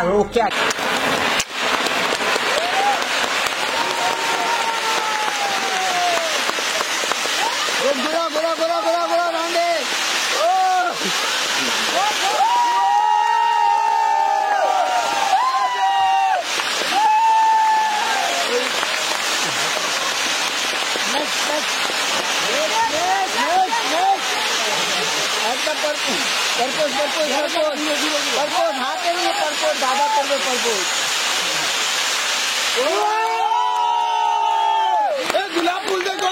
क्या दादा कर दो गुलाब फूल देखो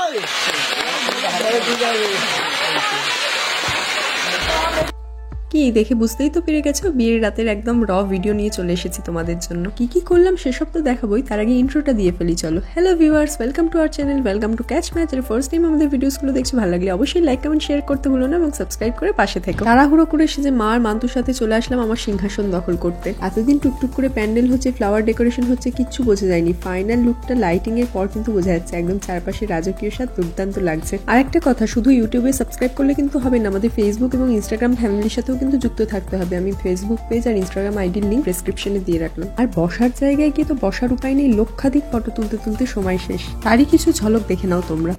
কি দেখে বুঝতেই তো পেরে গেছো বিয়ের রাতের একদম র ভিডিও নিয়ে চলে এসেছি তোমাদের জন্য। কি কি করলাম সেসব তো দেখাবোই, তার আগে ইন্ট্রোটা দিয়ে ফেলি চলো। Hello viewers, welcome to our channel, welcome to catch match. আর ফার্স্ট টাইম আমাদের ভিডিওসগুলো দেখছো, ভালো লাগলে অবশ্যই লাইক কমেন্ট শেয়ার করতে ভুলো না এবং সাবস্ক্রাইব করে পাশে থেকো। তাড়াহুড়ো করে এসে যে মা আর মান্তুর সাথে চলে আসলাম আমার সিংহাসন দখল করতে। এতদিন টুকটুক করে প্যান্ডেল হচ্ছে, ফ্লাওয়ার ডেকোরেশন হচ্ছে, কিচ্ছু বোঝা যায়নি। ফাইনাল লুকটা লাইটিং এর পর কিন্তু বোঝা যাচ্ছে একদম চারপাশে রাজকীয় স্বাদ দুর্দান্ত লাগছে। আর একটা কথা, শুধু ইউটিউবে সাবস্ক্রাইব করলে কিন্তু হবে না, আমাদের ফেসবুক এবং ইনস্টাগ্রাম ফ্যামিলির সাথেও কিন্তু যুক্ত থাকতে হবে। আমি ফেসবুক পেজ আর ইনস্টাগ্রাম আইডির লিংক ডেসক্রিপশনে দিয়ে রাখলাম। আর বসার জায়গায় গিয়ে তো বসার উপায় নেই, লক্ষাধিক ফটো তুলতে তুলতে সময় শেষ। তারই কিছু ঝলক দেখে নাও তোমরা।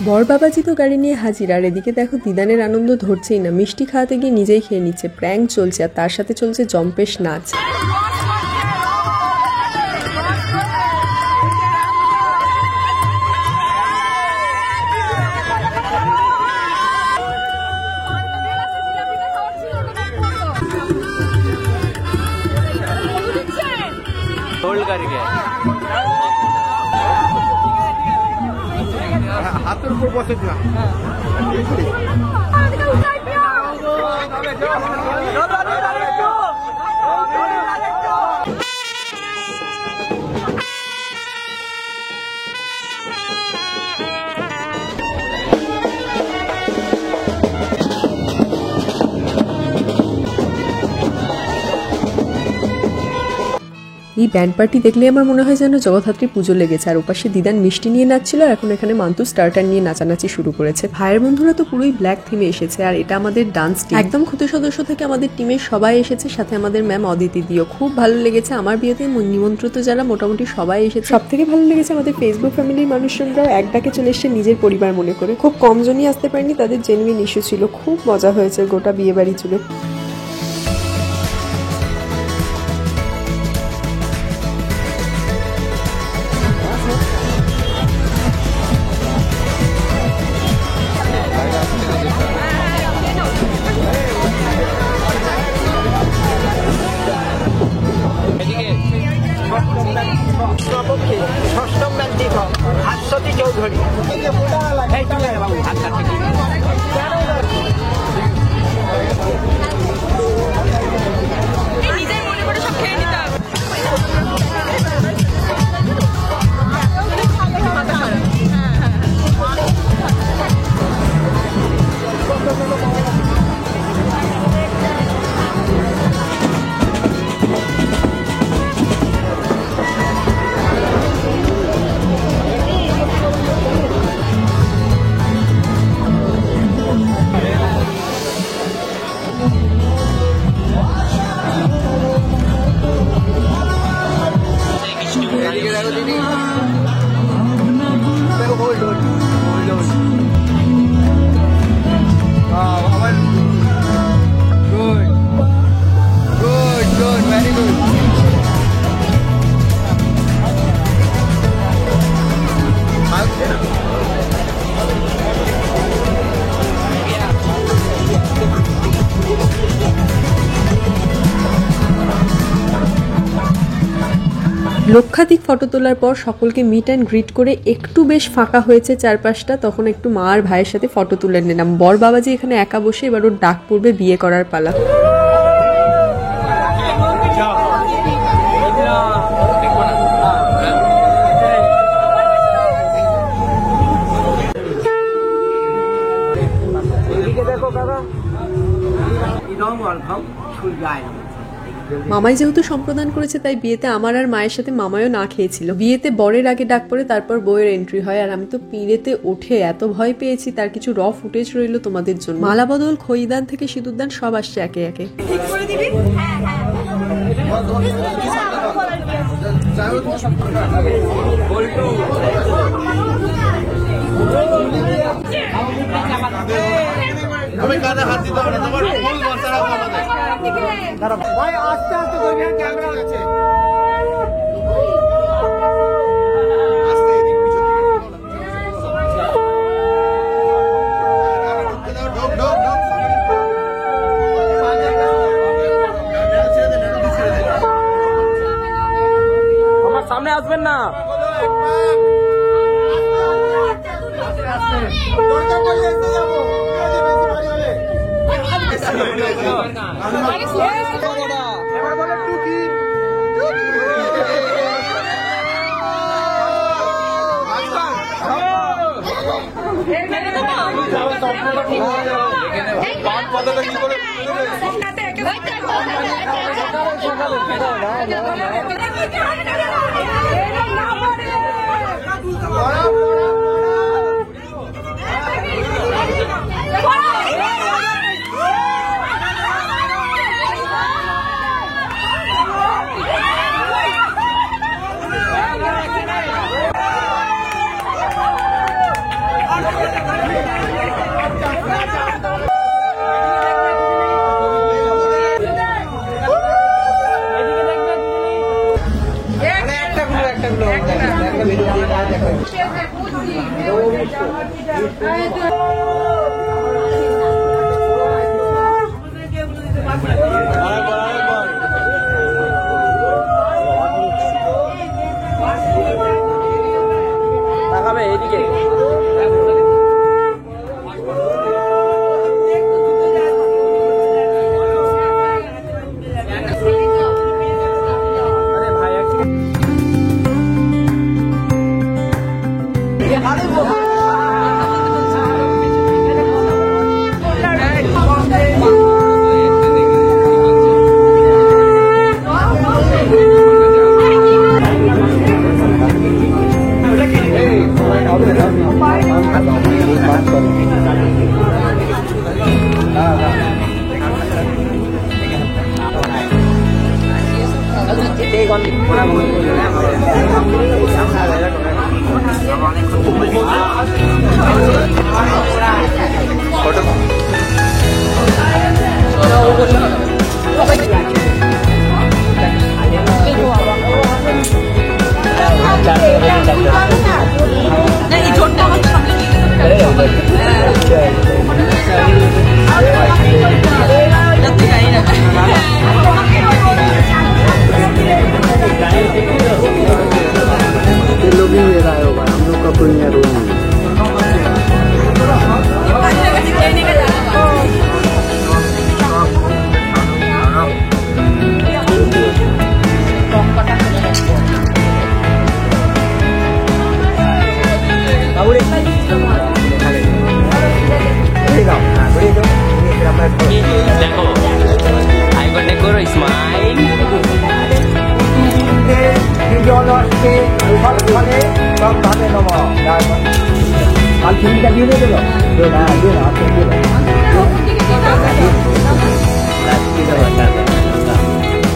বর বাবাজি তো গাড়ি নিয়ে হাজির, আর এদিকে দেখো দিদানের আনন্দ ধরছেই না, মিষ্টি খাওয়াতে গিয়ে নিজেই খেয়ে নিচ্ছে। প্র্যাঙ্ক চলছে আর তার সাথে চলছে জম্পেশ নাচ। হাতের উপর বসে দিলাম। এই ব্যান্ড পার্টি দেখলে আমার মনে হয় যেন জগদ্ধাত্রী পুজো লেগেছে। আর ওপাশে দিদান মিষ্টি নিয়ে নাচছিল, এখন এখানে মান্তু স্টার্টার নিয়ে নাচানাচি শুরু করেছে। ভাইয়ের বন্ধুরা তো পুরোই ব্ল্যাক থিমে এসেছে, আর এটা আমাদের ডান্স টিম। একদম ক্ষুদে সদস্য থেকে আমাদের টিমের সবাই এসেছে, সাথে আমাদের ম্যাম অদিতি দিও। খুব ভালো লেগেছে। আমার বিয়েতে নিমন্ত্রিত যারা মোটামুটি সবাই এসেছে। সব থেকে ভালো লেগেছে আমাদের ফেসবুক ফ্যামিলির মানুষজনরাও এক ডাকে চলে এসেছে নিজের পরিবার মনে করে। খুব কম জনই আসতে পারেনি, তাদের জেনুইন ইস্যু ছিল। খুব মজা হয়েছে গোটা বিয়ে বাড়ি জুড়ে। ষষ্ঠম ব্যক্তি হাস্যতি চৌধুরী। লক্ষাধিক ফটো তোলার পর সকলকে মিট অ্যান্ড গ্রিট করে একটু বেশ ফাঁকা হয়েছে চারপাশটা, তখন একটু মা আর ভাইয়ের সাথে ফটো তুলে নিলাম। বর বাবাজি এখানে একা বসে, এবার ওর ডাক পড়বে বিয়ে করার পালা। মামাই যেহেতু সম্প্রদান করেছে তাই বিয়েতে আমার আর মায়ের সাথে মামাইও না খেয়েছিল। বিয়েতে বরের আগে ডাক পড়ে তারপর বউয়ের এন্ট্রি হয়, আর আমি তো পিঁড়েতে উঠে এত ভয় পেয়েছি, তার কিছু র ফুটেজ রইল তোমাদের জন্য। মালা বদল, খইদান থেকে সিঁদুরদান সব আসছে একে একে। আমি কাঁধে হাত দিতে পারি, তোমার ফুল বর্ষা ভাই আস্তে আস্তে করবি, ক্যামেরা আছে। আমার সামনে আসবেন না।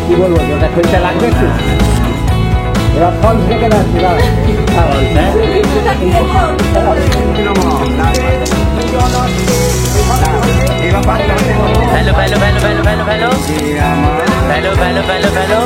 কি বলবো, ওটা খইটা লাগবে একটু, এবার ফল থেকে না Hello, hello, hello, hello, hello, hello. Hello, hello, hello, hello.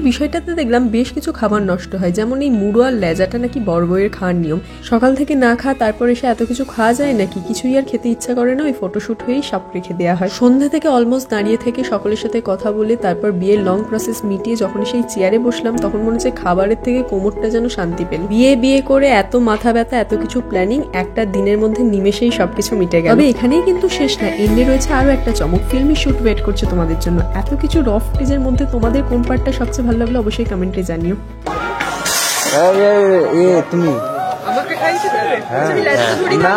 এই বিষয়টাতে দেখলাম বেশ কিছু খাবার নষ্ট হয়, যেমন এই মুড়ো আর লেজাটা নাকি বড় বউয়ের খাওয়ার নিয়ম। সকাল থেকে না খা তারপর এসে এত কিছু খাওয়া যায় নাকি, কিছুই আর খেতে ইচ্ছা করে না, ওই ফটোশুট হয়েই সব রেখে দেওয়া হয়। সন্ধ্যা থেকে অলমোস্ট দাঁড়িয়ে থেকে সকলের সাথে কথা বলে তারপর বিয়ের লং প্রসেস মিটিয়ে যখন সেই চেয়ারে বসলাম তখন মনে হচ্ছে খাবারের থেকে কোমরটা যেন শান্তি পেল। বিয়ে করে এত মাথা ব্যথা, এত কিছু প্ল্যানিং একটা দিনের মধ্যে নিমেষেই সবকিছু মিটে গেল। তবে এখানেই কিন্তু শেষ না, এন্ডে রয়েছে আরো একটা চমক, ফিল্মি শুট ওয়েট করছে তোমাদের জন্য। এত কিছু রফ ফুটেজের মধ্যে তোমাদের কোন পার্টটা সবচেয়ে ভালো লাগলো অবশ্যই কমেন্টে জানিও। তুমি আমাকে খাইতে দেবে না।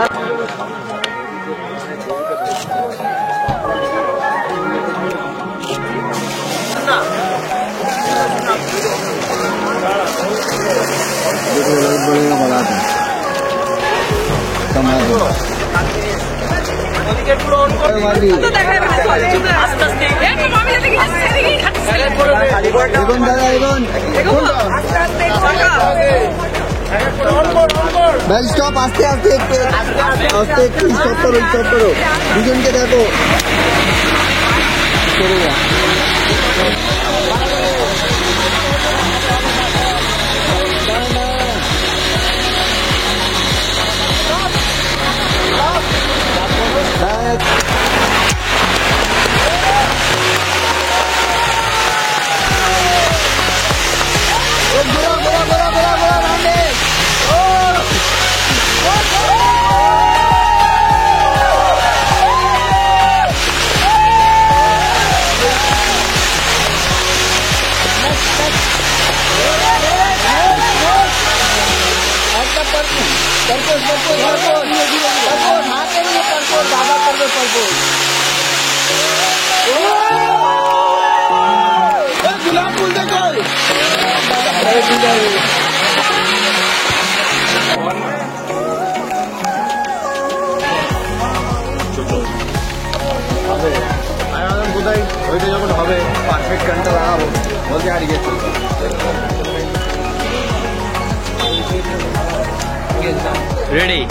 ভাই স্টপ, আস্তে আস্তে একটু স্টপ করো, দুজনকে দেখো। ওইটা যখন হবে পারফেক্ট গানটা লাগাবো বলতে আর গেছে রেডি।